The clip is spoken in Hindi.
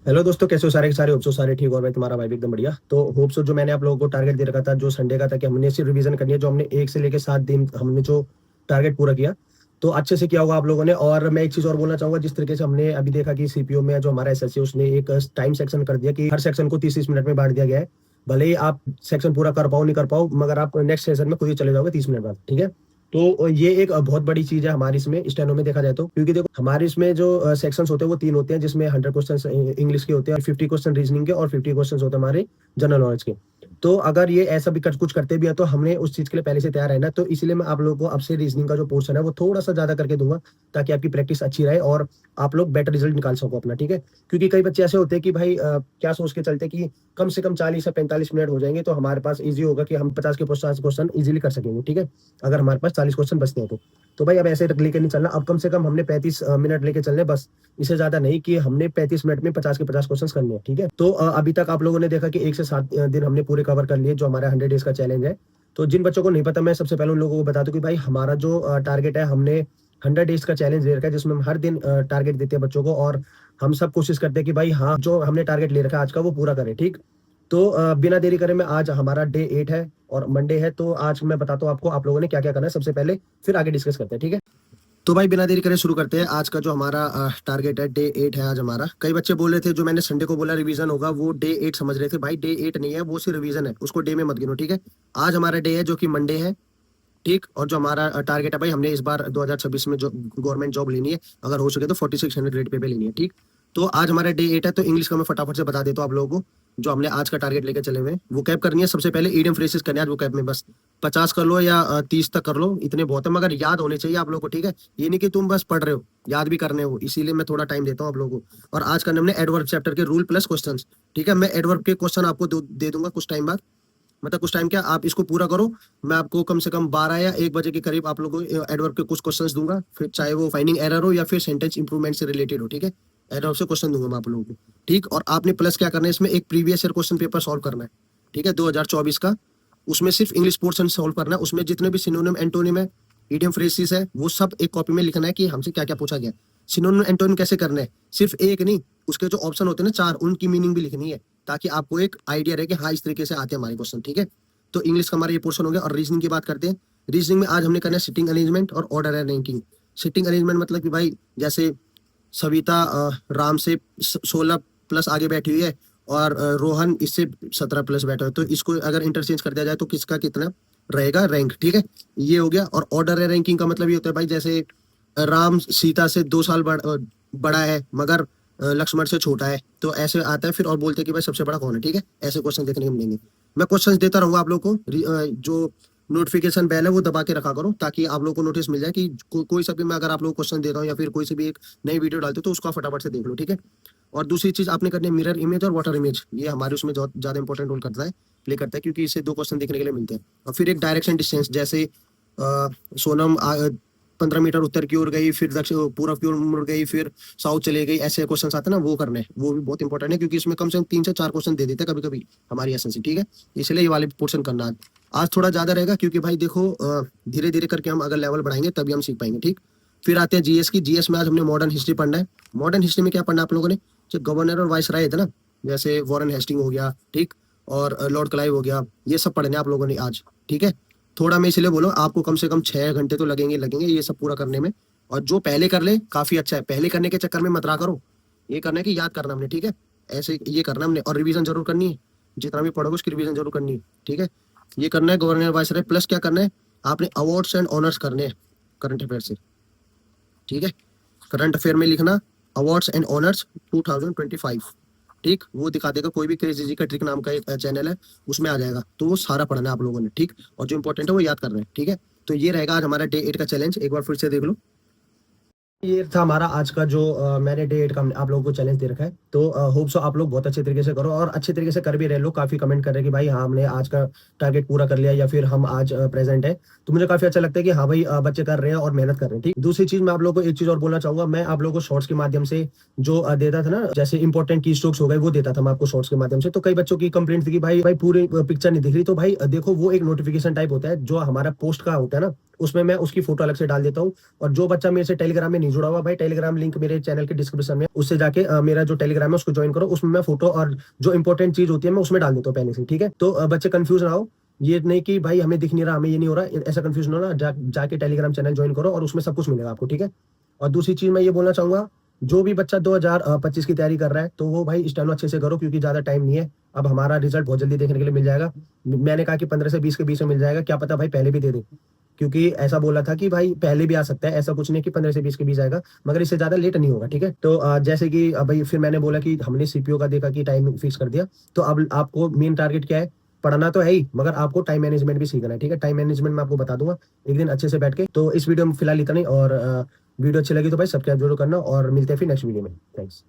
हेलो दोस्तों, कैसे हो सारे के सारे? होप सो सारे ठीक हो भाई। तुम्हारा भाई भी एकदम बढ़िया। तो होप सो जो मैंने आप लोगों को टारगेट दे रखा था जो संडे का था कि हमने सिर्फ रिवीजन करनी है, जो हमने 1 से लेकर 7 दिन हमने जो टारगेट पूरा किया तो अच्छे से किया होगा आप लोगों ने। और मैं एक चीज और बोलना चाहूंगा, जिस तरीके से हमने अभी देखा कि सीपीओ में जो हमारा एसएससी उसने एक टाइम सेक्शन कर दिया कि हर सेक्शन को 30-30 मिनट में बांट दिया गया है। भले ही आप सेक्शन पूरा कर पाओ नहीं कर पाओ, मगर आप नेक्स्ट सेशन में खुद ही चले जाओगे 30 मिनट बाद, ठीक है। तो ये एक बहुत बड़ी चीज है हमारी इसमें स्टेनो में देखा जाए तो, क्योंकि देखो हमारे इसमें जो सेक्शंस होते हैं वो 3 होते हैं, जिसमें 100 क्वेश्चन इंग्लिश के होते हैं और 50 क्वेश्चन रीजनिंग के और 50 क्वेश्चन होते हैं हमारे जनरल नॉलेज के। तो अगर ये ऐसा भी कुछ करते भी है तो हमने उस चीज के लिए पहले से तैयार रहना। तो इसलिए मैं आप लोगों को अब से रीजनिंग का जो पोर्शन है वो थोड़ा सा ज्यादा करके दूंगा, ताकि आपकी प्रैक्टिस अच्छी रहे और आप लोग बेटर रिजल्ट निकाल सको अपना, ठीक है। क्योंकि कई बच्चे ऐसे होते हैं कि भाई क्या सोच के चलते कि कम से कम 40 या 45 मिनट हो जाएंगे तो हमारे पास इजी होगा कि हम 50 के 50 क्वेश्चन इजीली कर सकेंगे, ठीक है। अगर हमारे पास 40 क्वेश्चन बचते हैं तो भाई अब ऐसे लेके नहीं चलना। अब कम से कम हमने 35 मिनट लेके चलने बस, इससे ज्यादा नहीं कि हमने 35 मिनट में 50 के 50 क्वेश्चन करने हैं, ठीक है। तो अभी तक आप लोगों ने देखा कि 1 से 7 दिन हमने पूरे कवर कर लिए, जो हमारा 100 डेज का चैलेंज है। तो जिन बच्चों को नहीं पता, मैं सबसे पहले उन लोगों को बता दूं कि भाई हमारा जो टारगेट है, हमने 100 डेज का चैलेंज ले रखा है, जिसमें हम हर दिन टारगेट देते हैं बच्चों को। और हम सब कोशिश करते हैं कि भाई हाँ, जो हमने टारगेट ले रखा है आज का वो पूरा करें, ठीक। तो बिना देरी करे मैं आज हमारा डे 8 है और मंडे है, तो आज मैं बताता हूँ आपको आप लोगों ने क्या क्या करना है सबसे पहले, फिर आगे डिस्कस करते हैं, ठीक है। तो भाई बिना देरी करे शुरू करते हैं। आज का जो हमारा टारगेट है, डे 8 है आज हमारा। कई बच्चे बोल रहे थे, जो मैंने संडे को बोला रिवीजन होगा, वो डे 8 समझ रहे थे। भाई डे 8 नहीं है, वो सिर्फ रिवीजन है, उसको डे में मत गिनो, ठीक है। आज हमारा डे है जो कि मंडे है, ठीक। और जो हमारा टारगेट है भाई, हमने इस बार 2026 में जो गवर्नमेंट जॉब लेनी है, अगर हो सके तो 4600 ग्रेड पे लेनी है, ठीक। तो आज हमारा डे 8 है। तो इंग्लिश का मैं फटाफट से बता देता हूँ आप लोगों को, जो हमने आज का टारगेट लेकर चले हुए हैं। वो कैप करनी है सबसे पहले, ईडियम फ्रेसेस करने हैं आज वो कैप में। बस 50 कर लो या 30 तक कर लो, इतने बहुत है, मगर याद होने चाहिए आप लोगों को, ठीक है। ये नहीं कि तुम बस पढ़ रहे हो, याद भी करने हो, इसीलिए मैं थोड़ा टाइम देता हूँ आप लोगों को। और आज का हमने एडवर्ब चैप्टर के रूल प्लस क्वेश्चन, ठीक है। मैं एडवर्ब के क्वेश्चन आपको दे दूंगा कुछ टाइम बाद, मतलब कुछ टाइम क्या, आप इसको पूरा करो। मैं आपको कम से कम 12 या 1 बजे के करीब आप लोगों को एडवर्ब के कुछ क्वेश्चंस दूंगा, फिर चाहे वो फाइंडिंग एरर हो या फिर सेंटेंस इंप्रूवमेंट से रिलेटेड हो, ठीक है। एडवर्ब से क्वेश्चन दूंगा मैं आप लोगों को, ठीक। और आपने प्लस क्या करना है, इसमें एक previous year question paper solve करना है, ठीक है, 2024 का। उसमें सिर्फ इंग्लिश पोर्शन सॉल्व करना है, उसमें जितने भी सिनोनिम एंटोनिम है, इडियम फ्रेसिस है, वो सब एक कॉपी में लिखना है कि हमसे क्या क्या पूछा गया। सिनोनिम एंटोनिम कैसे करना है, सिर्फ एक नहीं, उसके जो ऑप्शन होते हैं ना 4, उनकी मीनिंग भी लिखनी है, ताकि आपको एक आइडिया रहे कि हाँ इस तरीके से आते हैं हमारे क्वेश्चन, ठीक है। तो इंग्लिश का हमारा ये पोर्शन हो गया। और रीजनिंग की बात करते हैं। रीजनिंग में आज हमने करना है सिटिंग अरेंजमेंट और ऑर्डर रैंकिंग। सिटिंग अरेंजमेंट मतलब कि भाई जैसे सविता राम से 16 प्लस आगे बैठी हुई है और रोहन इससे 17 प्लस बैठा है, तो इसको अगर इंटरचेंज कर दिया जाए तो किसका कितना रहेगा रैंक, ठीक है। ये हो गया। और ऑर्डर रैंकिंग का मतलब ये होता है भाई, जैसे राम सीता से 2 साल बड़ा है, मगर लक्ष्मण से छोटा है, तो ऐसे आता है फिर। और बोलते हैं कि भाई सबसे बड़ा कौन है, ठीक है। ऐसे क्वेश्चन देखने को मिलेंगे। मैं क्वेश्चंस देता रहूंगा आप लोगों को। जो नोटिफिकेशन बेल है वो दबा के रखा करो, ताकि आप लोगों को नोटिस मिल जाए कि कोई सा भी मैं अगर आप लोगों को क्वेश्चन दे रहा हूँ या फिर कोई सी भी एक नई वीडियो डालते हो तो उसको आप फटाफट से देख लो, ठीक है। और दूसरी चीज आपने करनी है मिरर इमेज और वाटर इमेज। ये हमारे उसमें ज्यादा इंपॉर्टेंट रोल करता है, प्ले करता है, क्योंकि इससे 2 क्वेश्चन देखने के लिए मिलते हैं। और फिर एक डायरेक्शन डिस्टेंस, जैसे सोनम 15 मीटर उत्तर की ओर गई, फिर दक्षिण पूर्व की ओर मुड़ गई, फिर साउथ चले गई, ऐसे क्वेश्चन आते हैं ना, वो करने हैं। वो भी बहुत इंपॉर्टेंट है, क्योंकि इसमें कम से कम 3 से 4 क्वेश्चन दे देते हैं कभी कभी हमारी एसएससी, ठीक है। इसलिए ये वाले पोर्शन करना आज थोड़ा ज्यादा रहेगा, क्योंकि भाई देखो धीरे धीरे करके हम अगर लेवल बढ़ाएंगे तभी हम सीख पाएंगे, ठीक। फिर आते हैं जीएस की। जीएस में आज हमने मॉडर्न हिस्ट्री पढ़ना है। मॉडर्न हिस्ट्री में क्या पढ़ना है आप लोगों ने, जो गवर्नर और वाइस राय थे ना, जैसे वॉरेन हेस्टिंग हो गया, ठीक, और लॉर्ड क्लाइव हो गया, ये सब पढ़ने आप लोगों ने आज, ठीक है। थोड़ा मैं इसलिए बोलो, आपको कम से कम 6 घंटे तो लगेंगे ये सब पूरा करने में। और जो पहले कर ले काफी अच्छा है, पहले करने के चक्कर में मत रहा करो। ये करना है कि याद करना हमने, ठीक है। ऐसे ये करना हमने, और रिवीजन जरूर करनी है, जितना भी पढ़ोगे उसकी रिवीजन जरूर करनी है, ठीक है। ये करना है गवर्नर वाइस राय। प्लस क्या करना है, आपने अवार्ड्स एंड ऑनर्स करने हैं करंट अफेयर से, ठीक है। करंट अफेयर में लिखना अवार्ड्स एंड ऑनर्स 2025, ठीक। वो दिखा देगा, कोई भी क्रेजी जी का ट्रिक नाम का एक चैनल है, उसमें आ जाएगा। तो वो सारा पढ़ना है आप लोगों ने, ठीक। और जो इंपॉर्टेंट है वो याद करना है, ठीक है। तो ये रहेगा आज हमारा डे 8 का चैलेंज। एक बार फिर से देख लो, ये था हमारा आज का जो मैंने डे 8 का आप लोगों को चैलेंज दे रखा है। तो होप सो आप लोग बहुत अच्छे तरीके से करो और अच्छे तरीके से कर भी रहे। लोग काफी कमेंट कर रहे हैं कि भाई हाँ हमने आज का टारगेट पूरा कर लिया या फिर हम आज प्रेजेंट है। तो मुझे काफी अच्छा लगता है कि हाँ भाई बच्चे कर रहे हैं और मेहनत कर रहे हैं, ठीक। दूसरी चीज मैं आप लोगों को एक चीज और बोलना चाहूंगा। मैं आप लोगों को शॉर्ट्स के माध्यम से जो देता था ना, जैसे इंपॉर्टेंट की स्ट्रोक्स हो गए, वो देता था मैं आपको शॉर्ट्स के माध्यम से। तो कई बच्चों की कंप्लेंट थी कि भाई पूरी पिक्चर नहीं दिख रही। तो भाई देखो वो एक नोटिफिकेशन टाइप होता है जो हमारा पोस्ट का होता है ना, उसमें मैं उसकी फोटो अलग से डाल देता हूँ। और जो बच्चा मेरे से टेलीग्राम में नहीं जुड़ा हुआ भाई, टेलीग्राम लिंक मेरे चैनल के डिस्क्रिप्शन में, उससे जाके मेरा जो टेलीग्राम है उसको ज्वाइन करो। उसमें मैं फोटो और जो इंपॉर्टेंट चीज होती है मैं उसमें डाल देता हूँ पहले से, ठीक है। तो बच्चे कंफ्यूज ना हो, ये नहीं कि भाई हमें दिख नहीं रहा, हमें ये नहीं हो रहा, ऐसा कंफ्यूज ना हो ना। जाके टेलीग्राम चैनल ज्वाइन करो और उसमें सब कुछ मिलेगा आपको, ठीक है। और दूसरी चीज मैं ये बोलना चाहूंगा, जो भी बच्चा 2025 की तैयारी कर रहा है तो वो भाई स्टेनो अच्छे से करो, क्योंकि ज्यादा टाइम नहीं है। अब हमारा रिजल्ट बहुत जल्दी देखने के लिए मिल जाएगा। मैंने कहा कि 15 से 20 के बीच में मिल जाएगा, क्या पता भाई पहले भी दे दे, क्योंकि ऐसा बोला था कि भाई पहले भी आ सकता है, ऐसा कुछ नहीं कि 15 से 20 के बीच आएगा, मगर इससे ज्यादा लेट नहीं होगा, ठीक है। तो जैसे कि भाई फिर मैंने बोला कि हमने सीपीओ का देखा कि टाइम फिक्स कर दिया, तो अब आपको मेन टारगेट क्या है, पढ़ना तो है ही, मगर आपको टाइम मैनेजमेंट भी सीखना है, ठीक है। टाइम मैनेजमेंट मैं आपको बता दूंगा एक दिन अच्छे से बैठ के। तो इस वीडियो में फिलहाल इतना ही, और वीडियो अच्छी लगी तो भाई सब्सक्राइब जरूर करना, और मिलते हैं फिर नेक्स्ट वीडियो में। थैंक्स।